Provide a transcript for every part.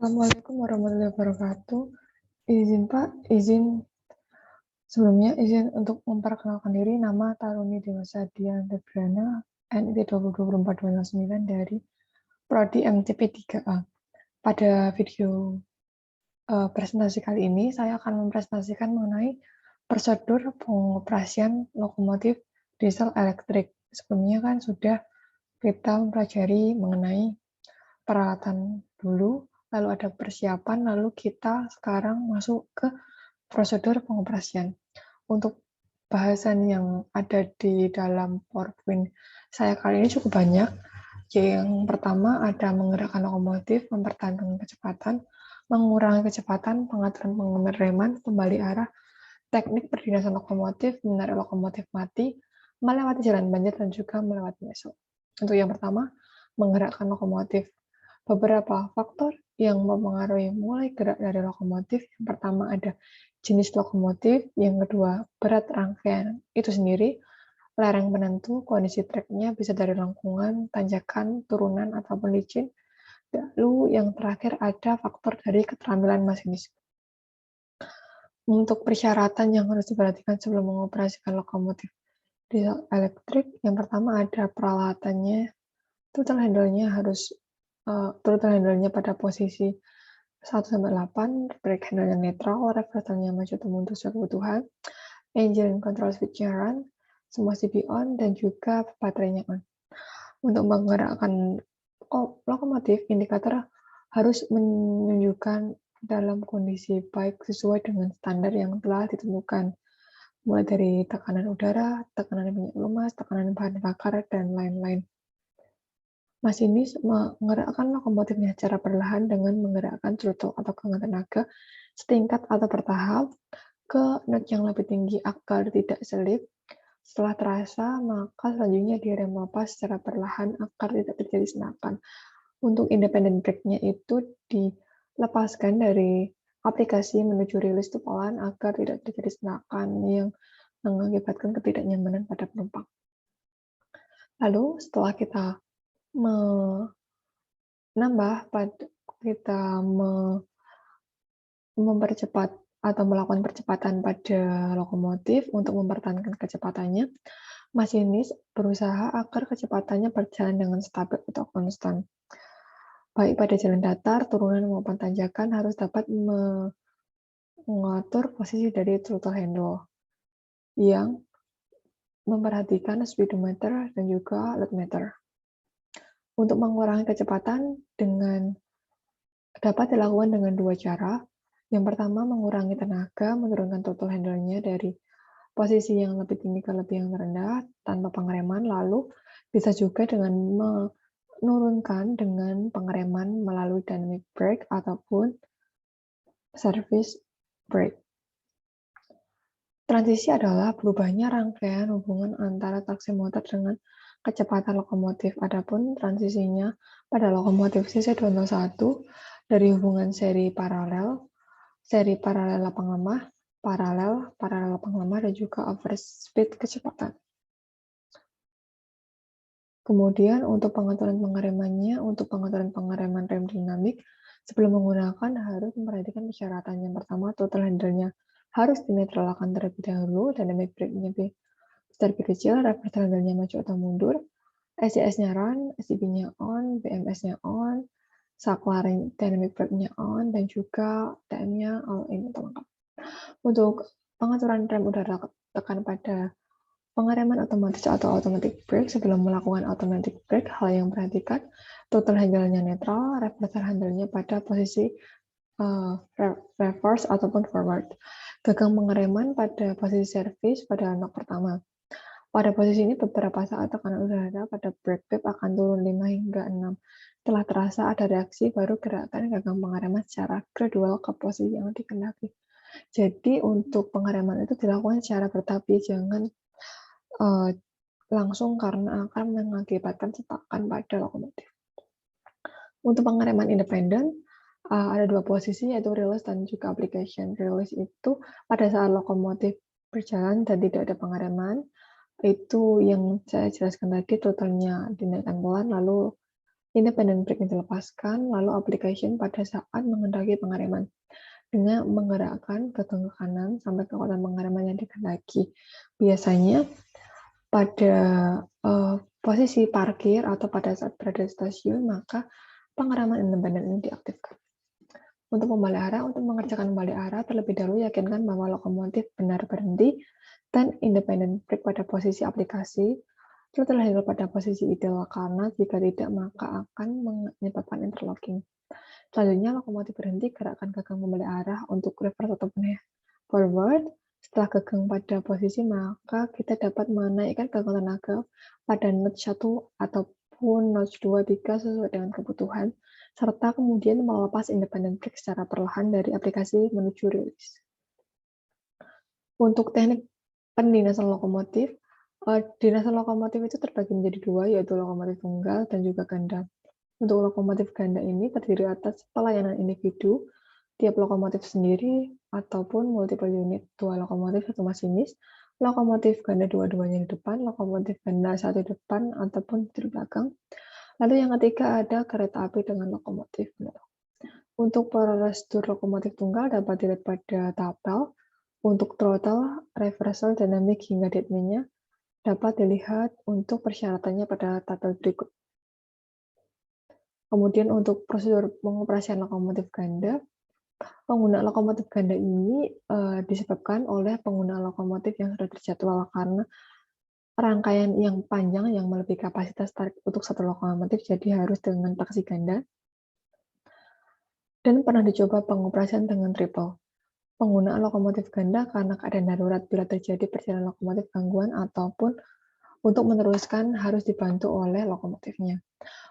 Assalamualaikum warahmatullahi wabarakatuh. Izin Pak, izin untuk memperkenalkan diri. Nama Taruni Dewasa Dian Febriana, NIT 2024-209 dari Prodi MTP 3A. Pada video presentasi kali ini, saya akan mempresentasikan mengenai prosedur pengoperasian lokomotif diesel elektrik. Sebelumnya kan sudah kita mempelajari mengenai peralatan dulu, lalu ada persiapan, lalu kita sekarang masuk ke prosedur pengoperasian. Untuk bahasan yang ada di dalam PowerPoint saya kali ini cukup banyak. Yang pertama ada menggerakkan lokomotif, mempertahankan kecepatan, mengurangi kecepatan, pengaturan pengereman, kembali arah, teknik perdinasan lokomotif, menarik lokomotif mati, melewati jalan banjir, dan juga melewati meso. Untuk yang pertama, menggerakkan lokomotif. Beberapa faktor yang mempengaruhi mulai gerak dari lokomotif. Yang pertama ada jenis lokomotif, yang kedua berat rangkaian itu sendiri, lereng penentu, kondisi treknya bisa dari lengkungan, tanjakan, turunan, ataupun licin. Lalu yang terakhir ada faktor dari keterampilan masinis. Untuk persyaratan yang harus diperhatikan sebelum mengoperasikan lokomotif diesel elektrik, yang pertama ada peralatannya, throttle handle-nya pada posisi 1-8, brake handle-nya netral, reversernya maju atau mundur sesuai kebutuhan, engine control switch-nya run, semua CPU on, dan juga baterainya on. Untuk menggerakkan lokomotif, indikator harus menunjukkan dalam kondisi baik sesuai dengan standar yang telah ditentukan, mulai dari tekanan udara, tekanan minyak lumas, tekanan bahan bakar, dan lain-lain. Masinis menggerakkan lokomotifnya secara perlahan dengan menggerakkan throttle atau genggam tenaga setingkat atau bertahap ke not yang lebih tinggi agar tidak selip. Setelah terasa, maka selanjutnya direm lepas secara perlahan agar tidak terjadi senakan. Untuk independent brake-nya itu dilepaskan dari aplikasi menuju rilis tupolan agar tidak terjadi senakan yang mengakibatkan ketidaknyamanan pada penumpang. Lalu setelah kita mempercepat atau melakukan percepatan pada lokomotif untuk mempertahankan kecepatannya, masinis berusaha agar kecepatannya berjalan dengan stabil atau konstan. Baik pada jalan datar, turunan maupun tanjakan harus dapat mengatur posisi dari throttle handle yang memperhatikan speedometer dan juga load meter. Untuk mengurangi kecepatan dapat dilakukan dengan dua cara. Yang pertama, mengurangi tenaga, menurunkan throttle handle-nya dari posisi yang lebih tinggi ke lebih yang rendah tanpa pengereman, lalu bisa juga dengan menurunkan dengan pengereman melalui dynamic brake ataupun service brake. Transisi adalah berubahnya rangkaian hubungan antara traksi motor dengan kecepatan lokomotif. Adapun transisinya pada lokomotif CC201 dari hubungan seri paralel lapang lemah, paralel lapang lemah, dan juga overspeed kecepatan. Kemudian untuk pengaturan pengeremannya, untuk pengaturan pengereman rem dinamik, sebelum menggunakan harus memperhatikan persyaratan. Yang pertama, throttle handle-nya harus dinetralkan terlebih dahulu, dynamic brake-nya lebih kecil, reverser handle-nya maju atau mundur, SCS-nya run, SCB-nya on, BMS-nya on, saklar dynamic brake-nya on, dan juga TM-nya all in atau lengkap. Untuk pengaturan rem udara, tekan pada pengereman otomatis atau automatic brake. Sebelum melakukan automatic brake, hal yang perhatikan, throttle handle-nya netral, reverser handle-nya pada posisi reverse ataupun forward. Gagang pengereman pada posisi service pada knock pertama. Pada posisi ini beberapa saat tekanan udara pada brake pip akan turun 5 hingga 6. Setelah terasa ada reaksi, baru gerakan gagang pengereman secara gradual ke posisi yang dikehendaki. Jadi untuk pengereman itu dilakukan secara bertahap, jangan langsung karena akan mengakibatkan setakan pada lokomotif. Untuk pengereman independen, ada dua posisi, yaitu release dan juga application. Release itu pada saat lokomotif berjalan dan tidak ada pengereman, itu yang saya jelaskan tadi, throttle-nya dinaikkan pelan, lalu Independent brake dilepaskan, lalu application pada saat mengendaki pengereman dengan menggerakkan gagang ke kanan sampai kekuatan pengereman yang dikehendaki. Biasanya pada posisi parkir atau pada saat berada di stasiun, maka pengereman independen ini diaktifkan. Untuk membalik arah, untuk mengerjakan balik arah, terlebih dahulu yakinkan bahwa lokomotif benar berhenti dan independent brake pada posisi aplikasi, throttle handle pada posisi ideal, karena jika tidak maka akan menyebabkan interlocking. Selanjutnya, lokomotif berhenti, gerakkan gagang membalik arah untuk reverse ataupun forward. Setelah gagang pada posisi, maka kita dapat menaikkan gagang tenaga pada notch 1 ataupun notch 2, 3 sesuai dengan kebutuhan, serta kemudian melepas independent brake secara perlahan dari aplikasi menuju release. Untuk teknik pendinasan lokomotif, dinasan lokomotif itu terbagi menjadi dua, yaitu lokomotif tunggal dan juga ganda. Untuk lokomotif ganda ini terdiri atas pelayanan individu, tiap lokomotif sendiri, ataupun multiple unit, 2 lokomotif, 1 masinis, lokomotif ganda dua-duanya di depan, lokomotif ganda satu di depan, ataupun di belakang. Lalu yang ketiga ada kereta api dengan lokomotif. Untuk prosedur lokomotif tunggal dapat dilihat pada tabel. Untuk throttle, reversal, dynamic, hingga deadman-nya dapat dilihat untuk persyaratannya pada tabel berikut. Kemudian untuk prosedur pengoperasian lokomotif ganda, penggunaan lokomotif ganda ini disebabkan oleh penggunaan lokomotif yang sudah terjadwal karena rangkaian yang panjang yang melebihi kapasitas tarik untuk satu lokomotif, jadi harus dengan taksi ganda. Dan pernah dicoba pengoperasian dengan triple. Penggunaan lokomotif ganda karena keadaan darurat bila terjadi perjalanan lokomotif gangguan ataupun untuk meneruskan harus dibantu oleh lokomotifnya.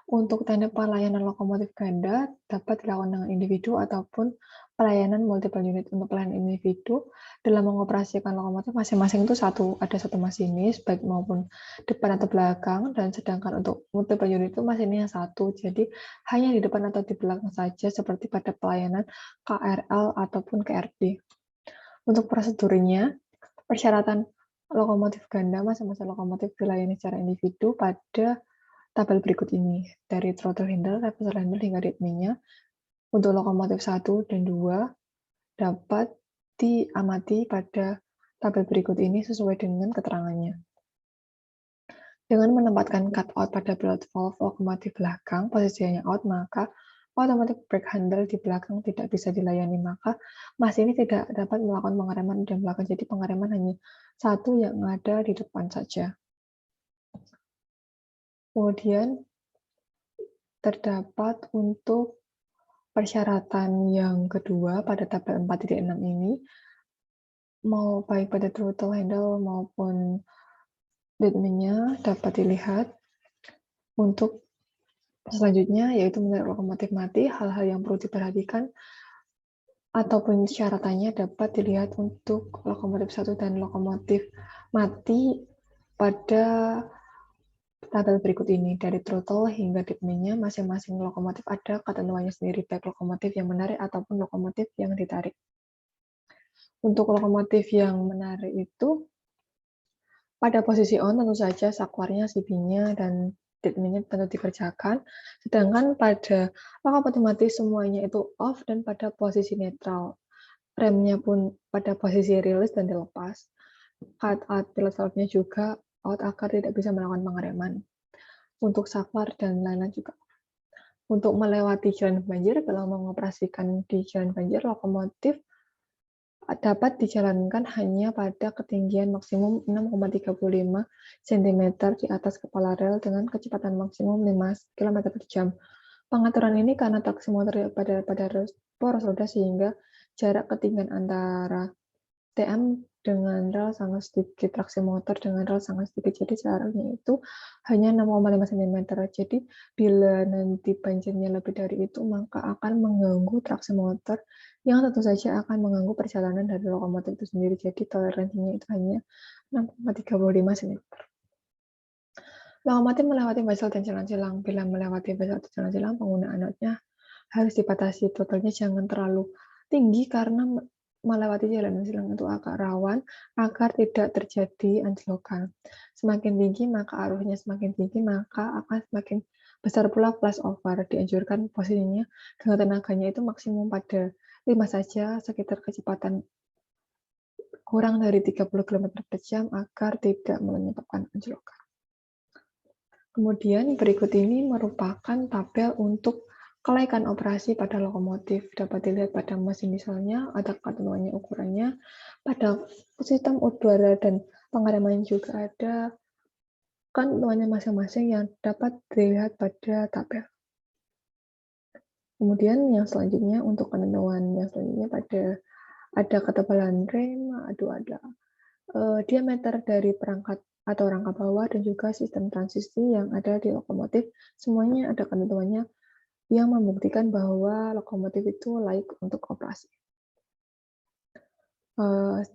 Untuk teknik pelayanan lokomotif ganda dapat dilakukan dengan individu ataupun pelayanan multiple unit. Untuk pelayanan individu, dalam mengoperasikan lokomotif masing-masing itu ada satu masinis, baik maupun depan atau belakang, dan sedangkan untuk multiple unit itu masinisnya satu, jadi hanya di depan atau di belakang saja, seperti pada pelayanan KRL ataupun KRD. Untuk prosedurnya, persyaratan lokomotif ganda masing-masing lokomotif dilayani secara individu pada tabel berikut ini, dari throttle handle, reversal handle, hingga deadman-nya. Untuk lokomotif 1 dan 2 dapat diamati pada tabel berikut ini sesuai dengan keterangannya. Dengan menempatkan cut-out pada pilot valve lokomotif belakang, posisinya out, maka automatic brake handle di belakang tidak bisa dilayani, maka masinis tidak dapat melakukan pengereman di belakang, jadi pengereman hanya satu yang ada di depan saja. Kemudian terdapat untuk persyaratan yang kedua pada tabel 4.6 ini, mau baik pada throttle handle maupun deadman-nya dapat dilihat. Untuk selanjutnya yaitu menarik lokomotif mati, hal-hal yang perlu diperhatikan ataupun syaratannya dapat dilihat untuk lokomotif 1 dan lokomotif mati pada tabel berikut ini. Dari throttle hingga deadman-nya, masing-masing lokomotif ada ketentuannya sendiri, baik lokomotif yang menarik ataupun lokomotif yang ditarik. Untuk lokomotif yang menarik itu, pada posisi on tentu saja saklarnya, CB-nya, dan deadman-nya tentu dikerjakan. Sedangkan pada lokomotif mati semuanya itu off dan pada posisi netral. Remnya pun pada posisi release dan dilepas. Cut-out pilot valve-nya juga out agar tidak bisa melakukan pengereman. Untuk saklar dan lain-lain juga. Untuk melewati jalan banjir, kalau mengoperasikan di jalan banjir, lokomotif dapat dijalankan hanya pada ketinggian maksimum 6,35 cm di atas kepala rel dengan kecepatan maksimum 5 km per jam. Pengaturan ini karena traksi motor pada poros roda sehingga jarak ketinggian antara TM dengan rel sangat sedikit, traksi motor dengan rel sangat sedikit, jadi jaraknya itu hanya 6,5 cm. Jadi bila nanti banjirnya lebih dari itu, maka akan mengganggu traksi motor yang tentu saja akan mengganggu perjalanan dari lokomotif itu sendiri. Jadi toleransinya itu hanya 6,35 cm. Lokomotif melewati basel dan jalan silang. Bila melewati basel atau jalan silang, penggunaan notnya harus dibatasi. Totalnya jangan terlalu tinggi karena melewati jalan silang itu agak rawan agar tidak terjadi anjlokan. Semakin tinggi maka arusnya semakin tinggi, maka akan semakin Besar pula flashover, dianjurkan posisinya dengan tenaganya itu maksimum pada 5 saja, sekitar kecepatan kurang dari 30 km per jam agar tidak menyebabkan anjlokan. Kemudian berikut ini merupakan tabel untuk kelaikan operasi pada lokomotif. Dapat dilihat pada mesin dieselnya, ada ketentuannya ukurannya. Pada sistem udara dan pengereman juga ada ketentuannya masing-masing yang dapat dilihat pada tabel. Kemudian yang selanjutnya untuk ketentuan yang selanjutnya ada ketebalan rem, ada diameter dari perangkat atau rangka bawah dan juga sistem transisi yang ada di lokomotif. Semuanya ada ketentuannya yang membuktikan bahwa lokomotif itu layak untuk operasi.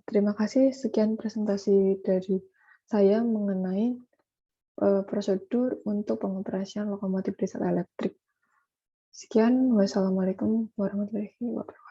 Terima kasih, sekian presentasi dari saya mengenai prosedur untuk pengoperasian lokomotif diesel elektrik. Sekian, wassalamualaikum warahmatullahi wabarakatuh.